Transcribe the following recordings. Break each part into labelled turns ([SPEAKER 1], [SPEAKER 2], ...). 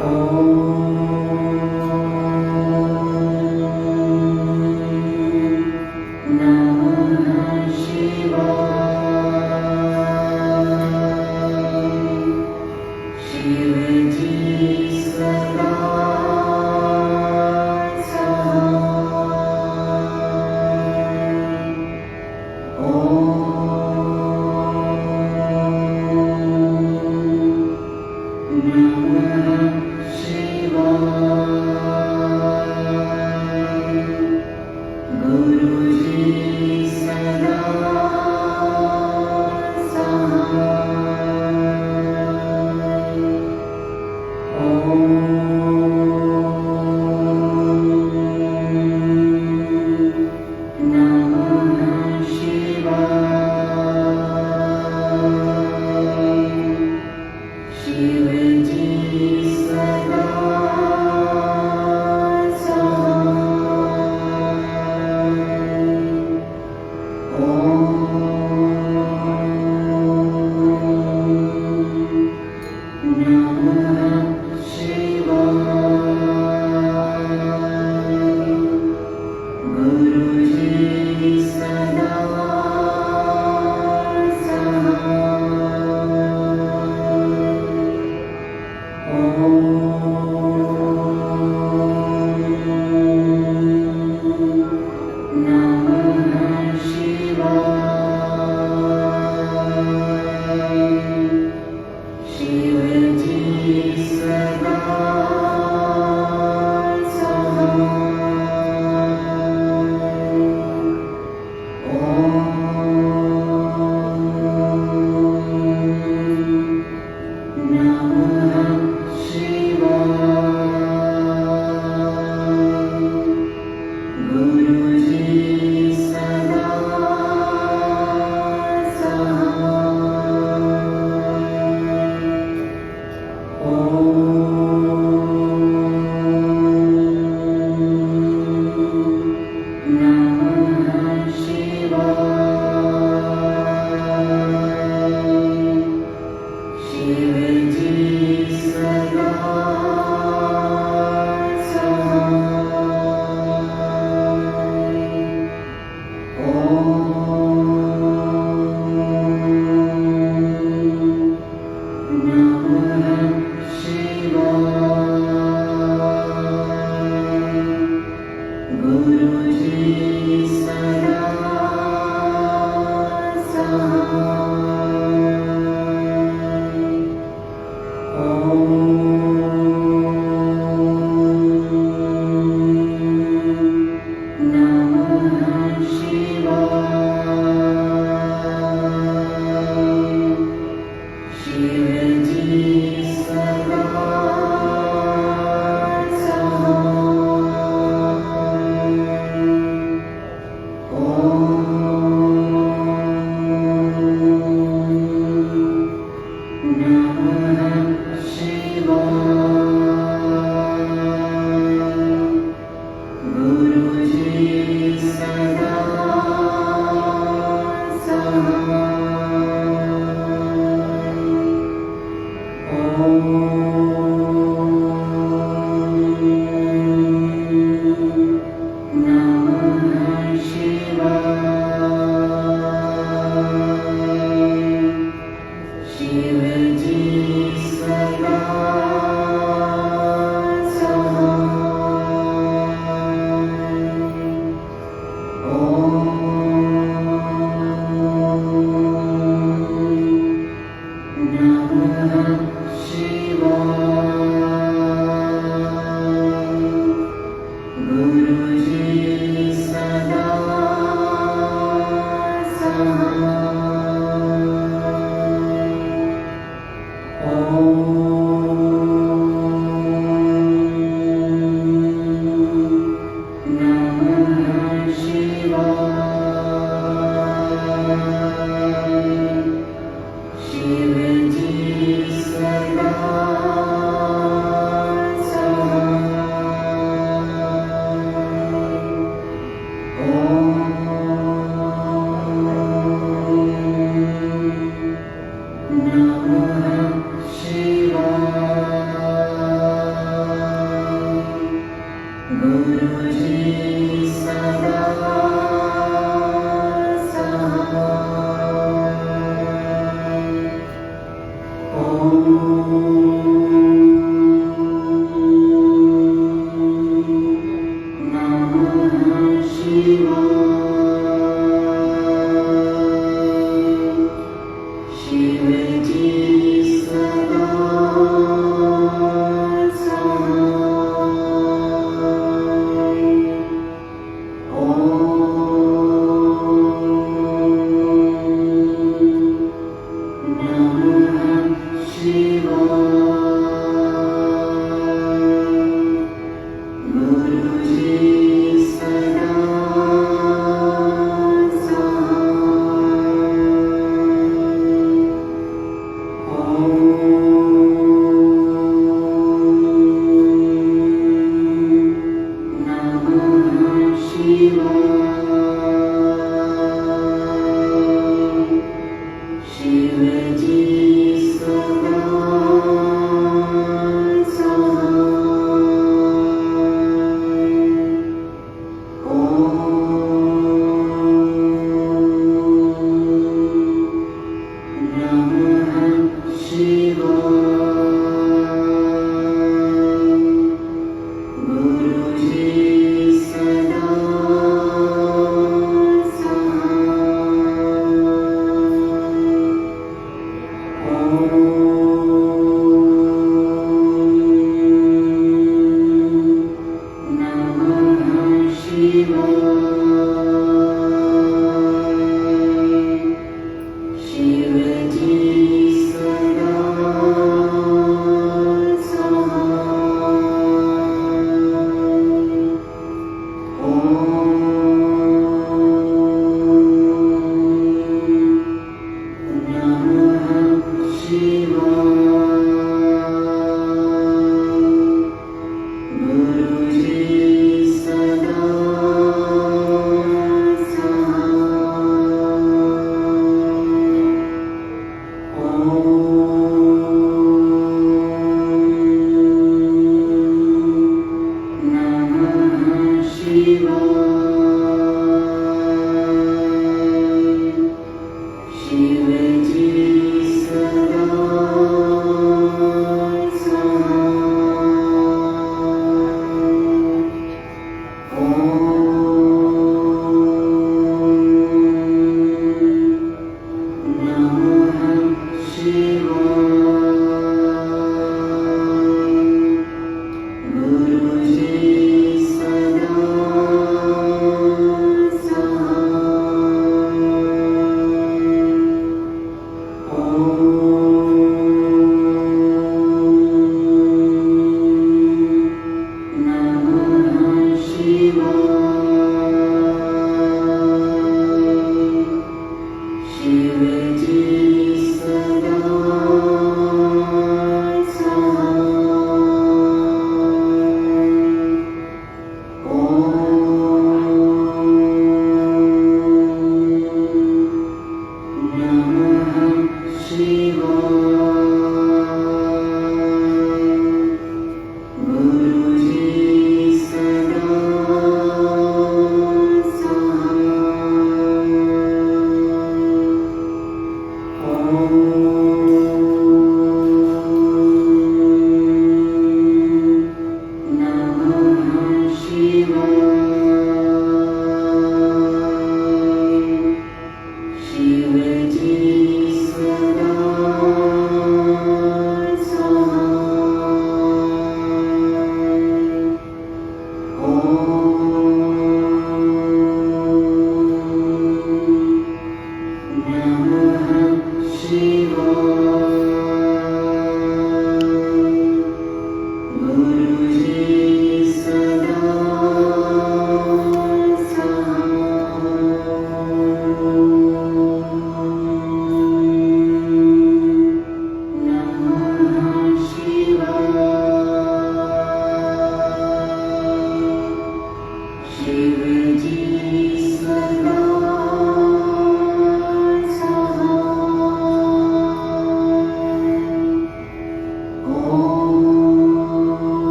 [SPEAKER 1] Shiva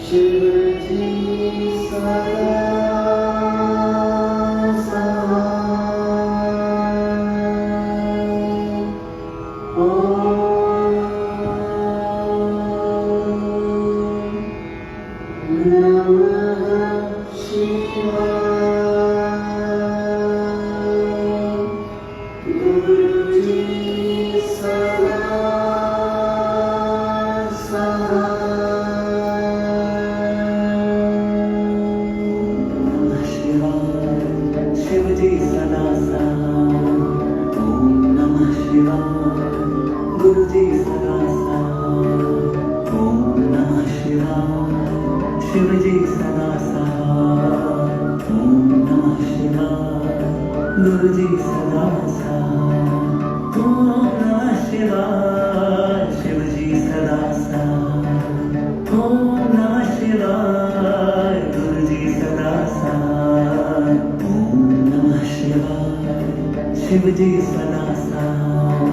[SPEAKER 1] Shivji सदा सहाय। ओम नमः शिवाय। गुरुजी सदा शिवजी सदा सहाय। ओम नमः शिवाय। गुरुजी सदा सहाय। ओम नमः शिवाय। शिवजी सदा सहाय। ओम नमः शिवाय। गुरुजी सदा सहाय। ओम नमः शिवाय। शिवजी सदा सहाय। ओम नमः शिवाय। गुरुजी सदा सहाय। ओम नमः शिवाय। शिवजी सदा सहाय।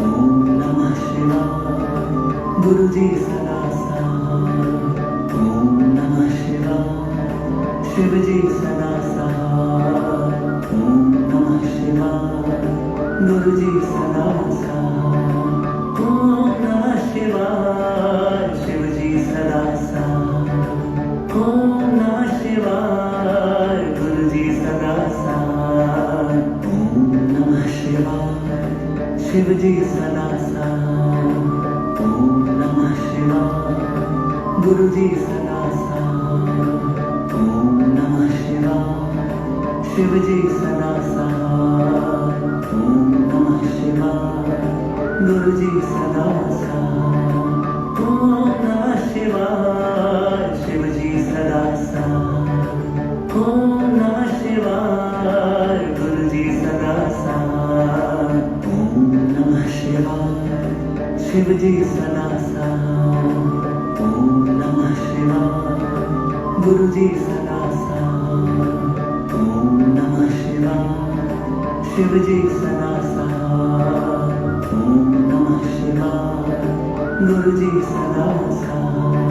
[SPEAKER 1] ओम नमः शिवाय। गुरुजी सदा सहाय। ओम नमः शिवाय। शिवजी सदा सहाय। ओम नमः शिवाय। गुरुजी सदा सहाय। ओम नमः शिवाय। शिवजी सदा सहाय। ओम नमः शिवाय। गुरुजी सदा सहाय। ओम नमः शिवाय। शिवजी सदा सहाय। ओम नमः शिवाय। गुरुजी सदा सहाय। ओम नमः शिवाय। शिवजी सदा सहाय। ओम नमः शिवाय। गुरुजी सदा सहाय। ओम नमः शिवाय। शिवजी सदा सहाय। ओम नमः शिवाय। गुरुजी सदा सहाय। ओम नमः शिवाय। शिवजी सदा सहाय। ओम नमः शिवाय। गुरुजी सदा सहाय। ओम नमः शिवाय। शिवजी सदा सहाय। ओम नमः शिवाय। गुरुजी सदा सहाय। ओम नमः शिवाय। शिवजी सदा सहाय। ओम नमः शिवाय। गुरुजी सदा सहाय।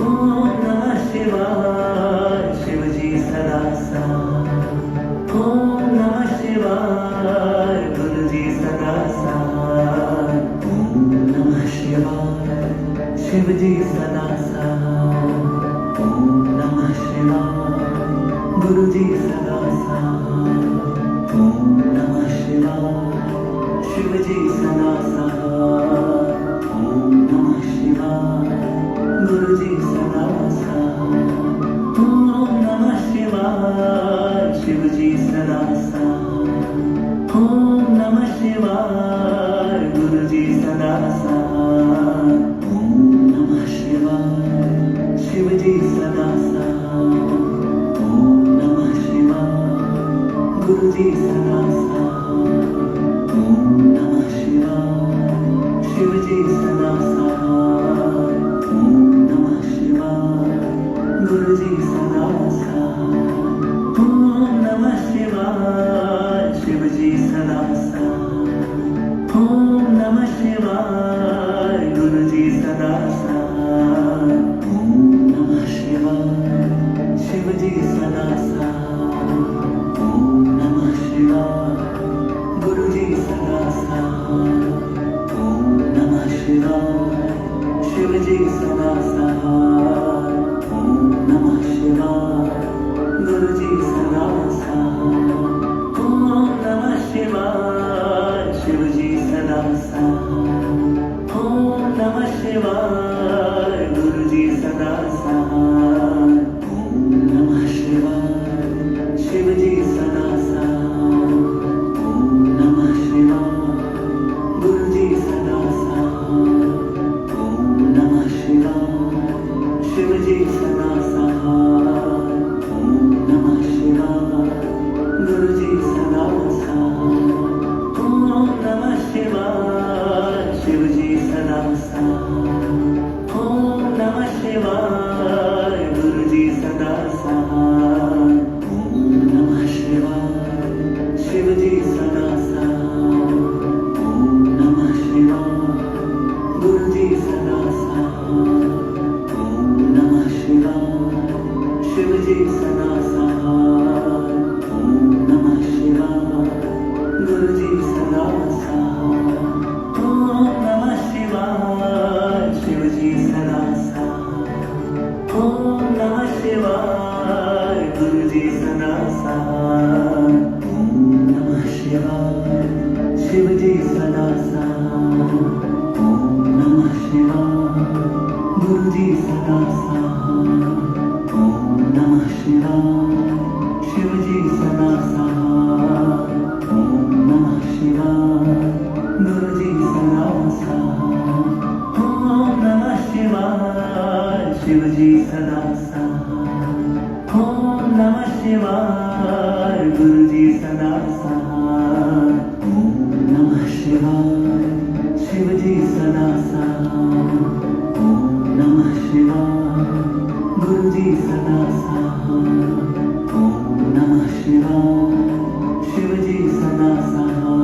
[SPEAKER 1] ओम नमः शिवाय। शिवजी सदा सहाय। ओम नमः शिवाय। गुरुजी सदा सहाय। ओम नमः शिवाय। शिवजी सदा सहाय। ओम नमः शिवाय। गुरुजी सदा सहाय। ओम नमः शिवाय। शिवजी सदा सहाय। ओम नमः शिवाय। गुरुजी सदा सहाय। ओम नमः शिवाय। शिवजी सदा सहाय। ओम नमः शिवाय। गुरुजी सदा सहाय। ओम नमः शिवाय। शिवजी सदा सहाय। ओम नमः शिवाय। गुरुजी सदा सहाय। ओम नमः शिवाय। शिवजी सदा सहाय। ओम नमः शिवाय। गुरुजी सदा सहाय। ओम नमः शिवाय। शिवजी सदा सहाय। ओम नमः शिवाय। गुरुजी सदा सहाय। ओम नमः शिवाय। शिवजी सदा सहाय। ओम नमः शिवाय। गुरुजी सदा सहाय। ओम नमः शिवाय। शिवजी सदा सहाय। ओम नमः शिवाय। गुरुजी सदा सहाय। ओम नमः शिवाय। शिवजी सदा सहाय। ओम नमः शिवाय। गुरुजी सदा सहाय। ओम नमः शिवाय। शिवजी सदा सहाय। ओम नमः शिवाय। गुरुजी सदा सहाय। ओम नमः शिवाय। शिवजी सदा सहाय। ओम नमः शिवाय। गुरुजी सदा सहाय। ओम नमः शिवाय। शिवजी सदा सहाय। ओम नमः शिवाय। गुरुजी सदा सहाय। ओम नमः शिवाय। गुरुजी सदा सहाय ओम नमः शिवाय गुरुजी सदा सहाय ओम नमः शिवाय शिवजी सदा सहाय ओम नमः शिवाय गुरुजी सदा सहाय ओम नमः शिवाय शिवजी सदा सहाय ओम नमः शिवाय गुरुजी सदा सहाय ओम नमः शिवाय शिवजी सदा सहाय ओम नमः शिवाय गुरुजी सदा सहाय ओम नमः शिवाय शिवजी सदा सहाय ओम नमः शिवाय गुरुजी सदा सहाय ओम नमः शिवाय शिवजी सदा सहाय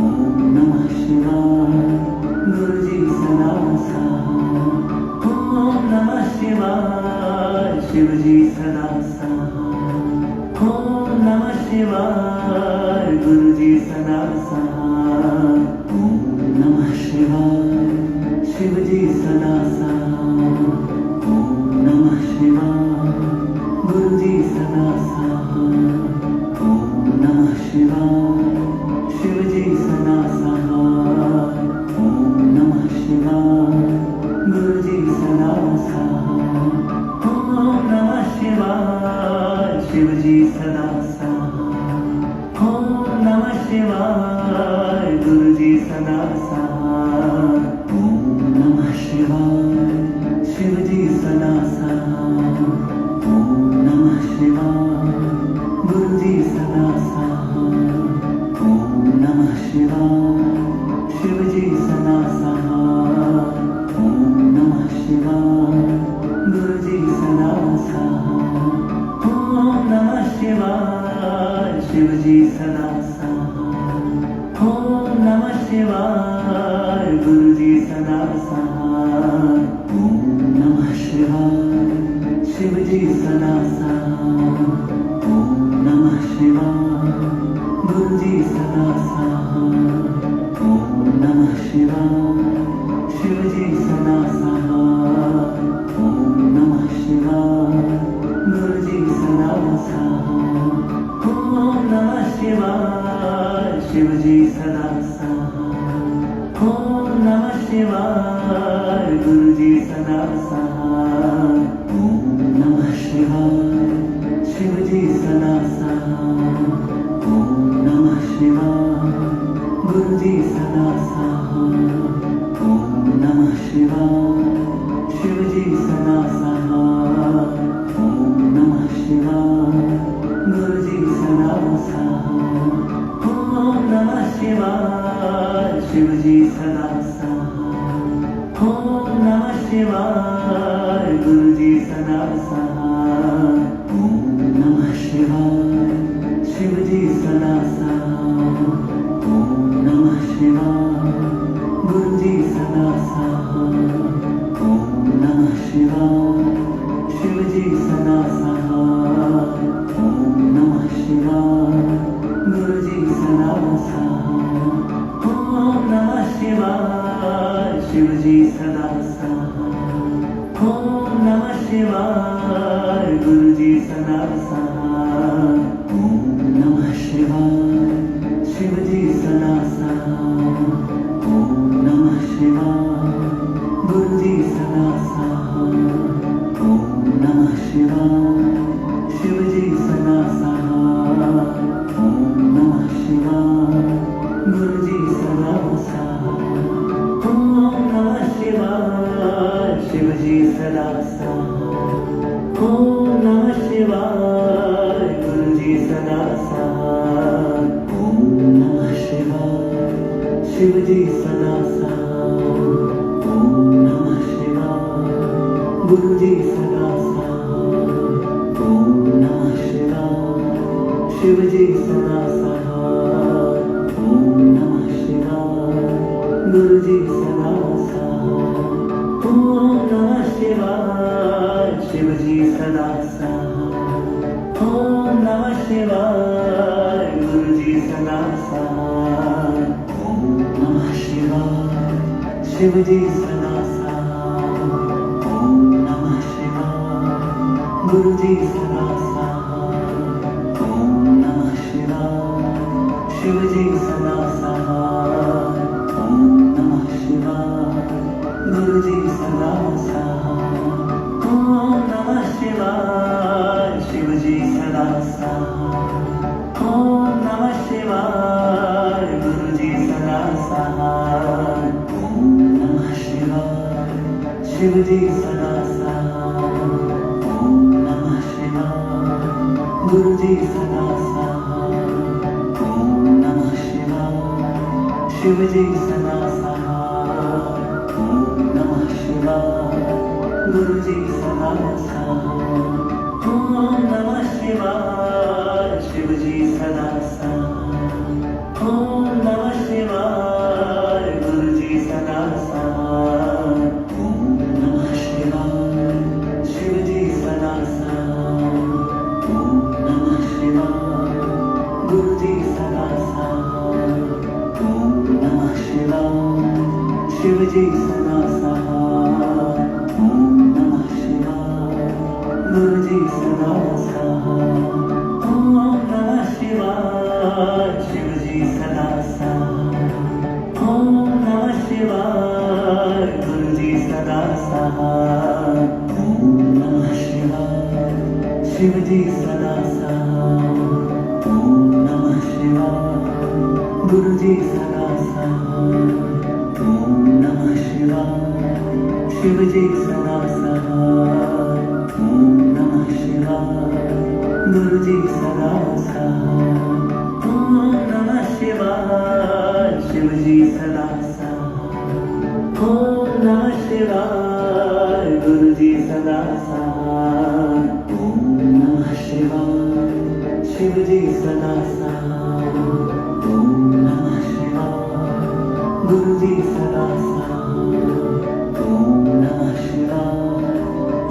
[SPEAKER 1] ओम नमः शिवाय गुरुजी सदा सहाय ओम नमः शिवाय शिवजी सदा सहाय ओम नमः शिवाय गुरुजी सदा सहाय ओम नमः शिवाय शिवजी सदा सहाय ओम नमः शिवाय गुरुजी सदा सहाय ओम नमः शिवाय शिवजी सदा सहाय ओम नमः शिवाय गुरुजी सदा सहाय ओम नमः शिवाय शिवजी सदा सहाय ओम नमः शिवाय गुरुजी सदा सहाय ओम नमः शिवाय शिवजी सदा सहाय ओम नमः शिवाय गुरुजी सदा सहाय ओम नमः शिवाय शिवजी सदा सहाय ओम नमः शिवाय गुरुजी सदा सहाय ओम नमः शिवाय शिवजी सदा सहाय ओम नमः शिवाय गुरुजी सदा सहाय ओम नमः शिवाय शिवजी सदा सहाय ओम नमः शिवाय गुरुजी सदा सहाय ओम नमः शिवाय शिवजी सदा सहाय ओम नमः शिवाय गुरुजी सदा सहाय ओम नमः शिवाय शिवजी सदा सहाय ओम नमः शिवाय गुरुजी सदा सहाय ओम नमः शिवाय शिवजी सदा सहाय ओम नमः शिवाय गुरुजी सदा सहाय ओम नमः शिवाय शिवजी सदा सहाय ओम नमः शिवाय गुरुजी सदा सहाय ओम नमः शिवाय शिवजी सदा सहाय ओम नमः शिवाय गुरुजी सदा सहाय ओम नमः शिवाय शिवजी सदा सहाय ओम नमः शिवाय गुरुजी सदा सहाय ओम नमः शिवाय शिवजी सदा सहाय ओम नमः शिवाय गुरुजी सदा सहाय ओम नमः शिवाय शिवजी सदा सहाय ओम नमः शिवाय गुरुजी सदा सहाय ओम नमः शिवाय शिवजी सदा सहाय ओम नमः शिवाय गुरुजी सदा सहाय ओम नमः शिवाय शिवजी सदा सहाय ओम नमः शिवाय गुरुजी सदा सहाय ओम नमः शिवाय शिवजी सदा सहाय ओम नमः शिवाय गुरुजी सदा सहाय ओम नमः शिवाय शिवजी सदा सहाय ओम नमः शिवाय गुरुजी सदा सहाय ओम नमः शिवाय शिवजी सदा सहाय ओम नमः शिवाय गुरुजी सदा सहाय ओम नमः शिवाय शिवजी सदा सहाय ओम नमः शिवाय गुरुजी सदा सहाय ओम नमः शिवाय शिवजी सदा सहाय शिवजी सदा सहाय ओम नमः शिवाय गुरुजी सदा सहाय ओम नमः शिवाय शिवजी सदा सहाय ओम नमः शिवाय गुरुजी सदा सहाय ओम नमः शिवाय शिवजी सदा सहाय ओम नमः शिवाय गुरुजी सदा सहाय ओम नमः शिवाय शिवजी सदा सहाय ओम नमः शिवाय गुरुजी सदा सहाय ओम नमः शिवाय शिवजी सदा सहाय ओम नमः शिवाय गुरुजी सदा सहाय ओम नमः शिवाय शिवजी सदा सहाय ओम नमः शिवाय गुरुजी सदा सहाय ओम नमः शिवाय शिवजी सदा सहाय ओम नमः शिवाय गुरुजी सदा सहाय ओम नमः शिवाय शिवजी सदा सहाय ओम नमः शिवाय गुरुजी सदा सहाय ओम नमः शिवाय शिवजी सदा सहाय ओम नमः शिवाय गुरुजी सदा सहाय ओम नमः शिवाय शिवजी सदा सहाय ओम नमः शिवाय गुरुजी सदा सहाय ओम नमः शिवाय शिवजी सदा सहाय ओम नमः शिवाय गुरुजी सदा सहाय ओम नमः शिवाय शिवजी सदा सहाय ओम नमः शिवाय गुरुजी सदा सहाय ओम नमः शिवाय शिवजी सदा सहाय ओम नमः शिवाय गुरुजी सदा सहाय ओम नमः शिवाय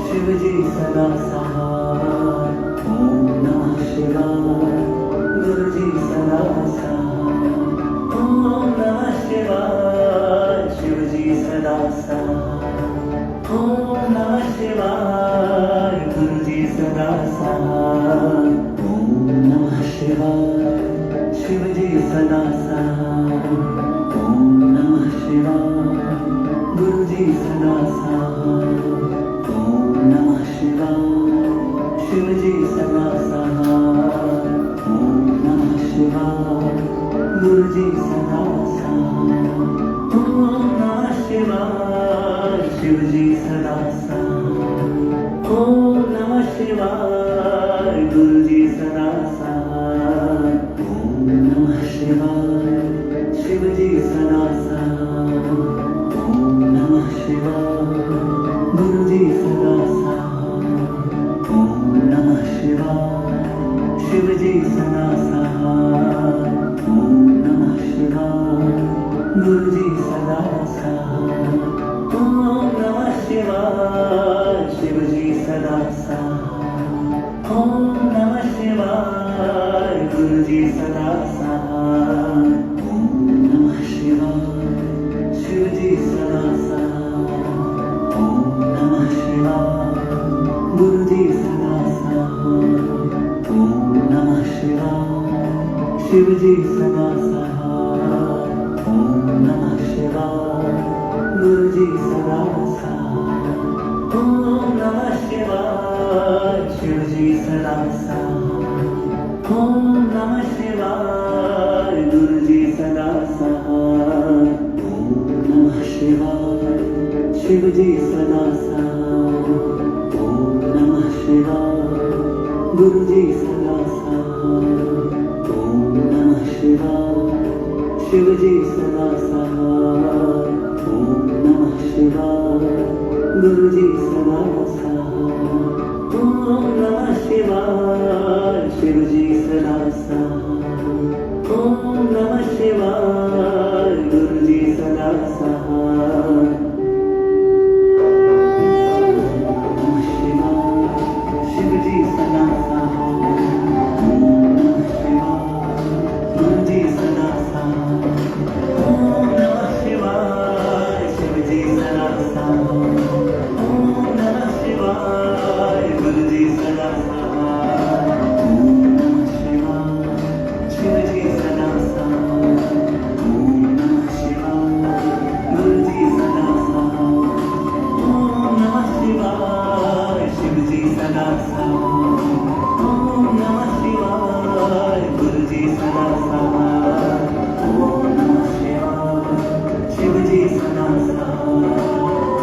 [SPEAKER 1] शिवजी सदा सहाय ओम नमः शिवाय गुरुजी सदा सहाय ओम नमः शिवाय शिवजी सदा सहाय ओम नमः शिवाय गुरुजी सदा सहाय ओम नमः शिवाय शिवजी सदा सहाय ओम नमः शिवाय गुरुजी सदा सहाय ओम नमः शिवाय शिवजी सदा सहाय ओम नमः शिवाय गुरुजी सदा सहाय ओम नमः शिवाय शिवजी सदा सहाय ओम नमः शिवाय गुरुजी सदा सहाय ओम नमः शिवाय शिवजी सदा सहाय ओम नमः शिवाय गुरुजी सदा सहाय ओम नमः शिवाय शिवजी सदा सहाय ओम नमः शिवाय गुरुजी सदा सहाय ओम नमः शिवाय शिवजी सदा सहाय ओम नमः शिवाय गुरुजी सदा सहाय ओम नमः शिवाय शिवजी सदा सहाय ओम नमः शिवाय गुरुजी सदा सहाय ओम नमः शिवाय शिवजी सदा सहाय ओम नमः शिवाय गुरुजी सदा सहाय ओम नमः शिवाय शिवजी सदा सहाय ओम नमः शिवाय गुरुजी सदा सहाय ओम नमः शिवाय शिवजी सदा सहाय ओम नमः शिवाय गुरुजी सदा सहाय ओम नमः शिवाय शिवजी सदा सहाय ओम नमः शिवाय गुरुजी सदा सहाय ओम नमः शिवाय शिवजी सदा सहाय ओम नमः शिवाय गुरुजी सदा सहाय नमः शिवाय शिवजी सदा सहाय ओम नमः शिवाय गुरुजी सदा सहाय ओम नमः शिवाय शिवजी शिवजी सदा सहाय ओम नमः शिवाय गुरुजी सदा सहाय ओम नमः शिवाय शिवजी सदा सहाय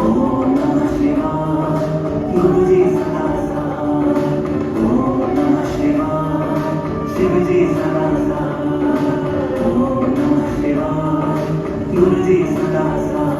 [SPEAKER 1] ओम नमः शिवाय गुरुजी सदा सहाय ओम नमः शिवाय शिवजी सदा सहाय ओम नमः शिवाय गुरुजी सदा सहाय